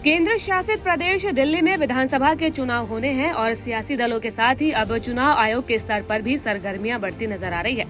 केंद्र शासित प्रदेश दिल्ली में विधानसभा के चुनाव होने हैं और सियासी दलों के साथ ही अब चुनाव आयोग के स्तर पर भी सरगर्मियां बढ़ती नजर आ रही है।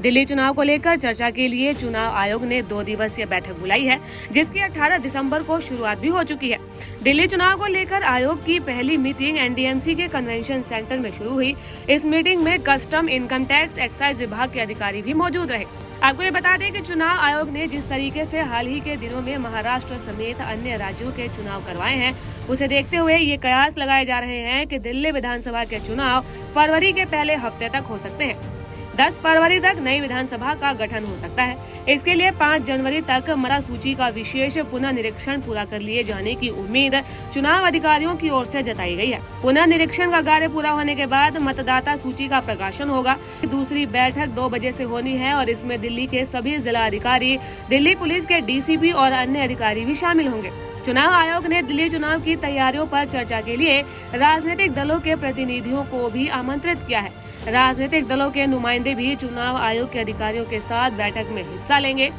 दिल्ली चुनाव को लेकर चर्चा के लिए चुनाव आयोग ने 2 दिवसीय बैठक बुलाई है, जिसकी 18 दिसंबर को शुरुआत भी हो चुकी है। दिल्ली चुनाव को लेकर आयोग की पहली मीटिंग एनडीएमसी के कन्वेंशन सेंटर में शुरू हुई। इस मीटिंग में कस्टम, इनकम टैक्स, एक्साइज विभाग के अधिकारी भी मौजूद रहे। आपको ये बता दें कि चुनाव आयोग ने जिस तरीके से हाल ही के दिनों में महाराष्ट्र समेत अन्य राज्यों के चुनाव करवाए हैं, उसे देखते हुए ये कयास लगाए जा रहे हैं कि दिल्ली विधानसभा के चुनाव फरवरी के पहले हफ्ते तक हो सकते हैं। 10 फरवरी तक नई विधानसभा का गठन हो सकता है। इसके लिए 5 जनवरी तक मतदाता सूची का विशेष पुनः निरीक्षण पूरा कर लिए जाने की उम्मीद चुनाव अधिकारियों की ओर से जताई गई है। पुनः निरीक्षण का कार्य पूरा होने के बाद मतदाता सूची का प्रकाशन होगा। दूसरी बैठक 2 बजे से होनी है और इसमें दिल्ली के सभी जिला अधिकारी, दिल्ली पुलिस के डीसीपी और अन्य अधिकारी भी शामिल होंगे। चुनाव आयोग ने दिल्ली चुनाव की तैयारियों पर चर्चा के लिए राजनीतिक दलों के प्रतिनिधियों को भी आमंत्रित किया है। राजनीतिक दलों के नुमाइंदे भी चुनाव आयोग के अधिकारियों के साथ बैठक में हिस्सा लेंगे।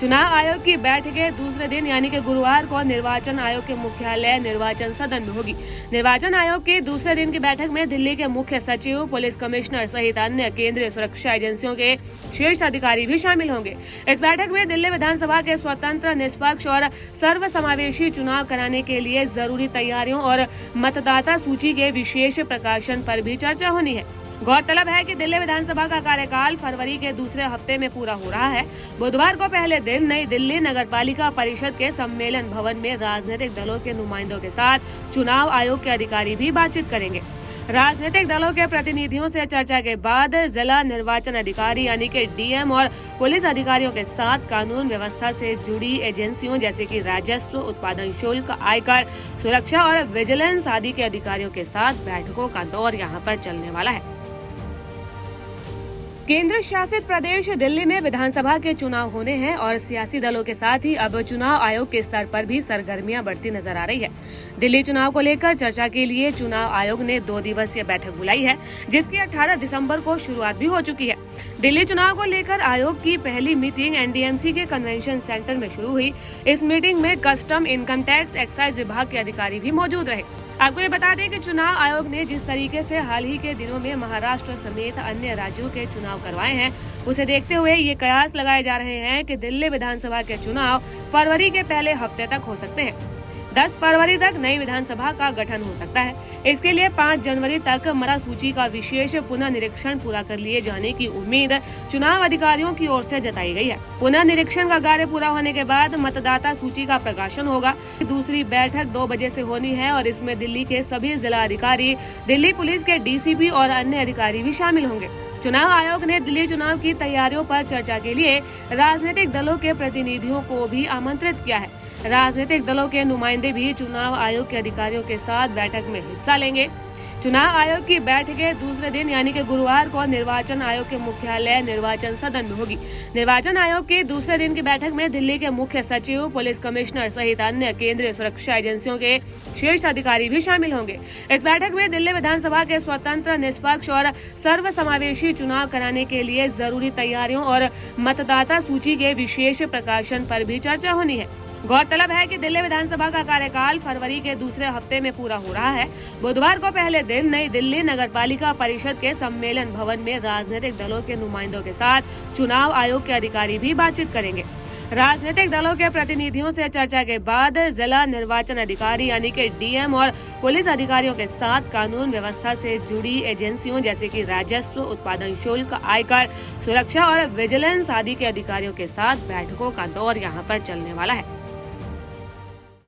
चुनाव आयोग की बैठकें दूसरे दिन यानी कि गुरुवार को निर्वाचन आयोग के मुख्यालय निर्वाचन सदन में होगी। निर्वाचन आयोग की दूसरे दिन की बैठक में दिल्ली के मुख्य सचिव, पुलिस कमिश्नर सहित अन्य केंद्रीय सुरक्षा एजेंसियों के शीर्ष अधिकारी भी शामिल होंगे। इस बैठक में दिल्ली विधानसभा के स्वतंत्र, निष्पक्ष और सर्वसमावेशी चुनाव कराने के लिए जरूरी तैयारियों और मतदाता सूची के विशेष प्रकाशन पर भी चर्चा होनी है। गौरतलब है कि दिल्ली विधानसभा का कार्यकाल फरवरी के दूसरे हफ्ते में पूरा हो रहा है। बुधवार को पहले दिन नई दिल्ली नगरपालिका परिषद के सम्मेलन भवन में राजनीतिक दलों के नुमाइंदों के साथ चुनाव आयोग के अधिकारी भी बातचीत करेंगे। राजनीतिक दलों के प्रतिनिधियों से चर्चा के बाद जिला निर्वाचन अधिकारी यानी कि डीएम और पुलिस अधिकारियों के साथ कानून व्यवस्था से जुड़ी एजेंसियों जैसे कि राजस्व, उत्पादन शुल्क, आयकर, सुरक्षा और विजिलेंस आदि के अधिकारियों के साथ बैठकों का दौर यहां पर चलने वाला है। केंद्र शासित प्रदेश दिल्ली में विधानसभा के चुनाव होने हैं और सियासी दलों के साथ ही अब चुनाव आयोग के स्तर पर भी सरगर्मियां बढ़ती नजर आ रही है। दिल्ली चुनाव को लेकर चर्चा के लिए चुनाव आयोग ने 2 दिवसीय बैठक बुलाई है, जिसकी 18 दिसंबर को शुरुआत भी हो चुकी है। दिल्ली चुनाव को लेकर आयोग की पहली मीटिंग एनडीएमसी के कन्वेंशन सेंटर में शुरू हुई। इस मीटिंग में कस्टम, इनकम टैक्स, एक्साइज विभाग के अधिकारी भी मौजूद रहे। आपको ये बता दें कि चुनाव आयोग ने जिस तरीके से हाल ही के दिनों में महाराष्ट्र समेत अन्य राज्यों के चुनाव करवाए हैं, उसे देखते हुए ये कयास लगाए जा रहे हैं कि दिल्ली विधानसभा के चुनाव फरवरी के पहले हफ्ते तक हो सकते हैं। 10 फरवरी तक नई विधानसभा का गठन हो सकता है। इसके लिए 5 जनवरी तक मतदाता सूची का विशेष पुनः निरीक्षण पूरा कर लिए जाने की उम्मीद चुनाव अधिकारियों की ओर से जताई गई है। पुनः निरीक्षण का कार्य पूरा होने के बाद मतदाता सूची का प्रकाशन होगा। दूसरी बैठक 2 बजे से होनी है और इसमें दिल्ली के सभी जिला अधिकारी, दिल्ली पुलिस के डीसीपी और अन्य अधिकारी भी शामिल होंगे। चुनाव आयोग ने दिल्ली चुनाव की तैयारियों पर चर्चा के लिए राजनीतिक दलों के प्रतिनिधियों को भी आमंत्रित किया है। राजनीतिक दलों के नुमाइंदे भी चुनाव आयोग के अधिकारियों के साथ बैठक में हिस्सा लेंगे। चुनाव आयोग की बैठकें दूसरे दिन यानी कि गुरुवार को निर्वाचन आयोग के मुख्यालय निर्वाचन सदन में होगी। निर्वाचन आयोग की दूसरे दिन की बैठक में दिल्ली के मुख्य सचिव, पुलिस कमिश्नर सहित अन्य केंद्रीय सुरक्षा एजेंसियों के शीर्ष अधिकारी भी शामिल होंगे। इस बैठक में दिल्ली विधानसभा के स्वतंत्र, निष्पक्ष और सर्वसमावेशी चुनाव कराने के लिए जरूरी तैयारियों और मतदाता सूची के विशेष प्रकाशन पर भी चर्चा होनी है। गौरतलब है कि दिल्ली विधानसभा का कार्यकाल फरवरी के दूसरे हफ्ते में पूरा हो रहा है। बुधवार को पहले दिन नई दिल्ली नगरपालिका परिषद के सम्मेलन भवन में राजनीतिक दलों के नुमाइंदों के साथ चुनाव आयोग के अधिकारी भी बातचीत करेंगे। राजनीतिक दलों के प्रतिनिधियों से चर्चा के बाद जिला निर्वाचन अधिकारी यानी कि डीएम और पुलिस अधिकारियों के साथ कानून व्यवस्था से जुड़ी एजेंसियों जैसे कि राजस्व, उत्पादन शुल्क, आयकर, सुरक्षा और विजिलेंस आदि के अधिकारियों के साथ बैठकों का दौर यहां पर चलने वाला है।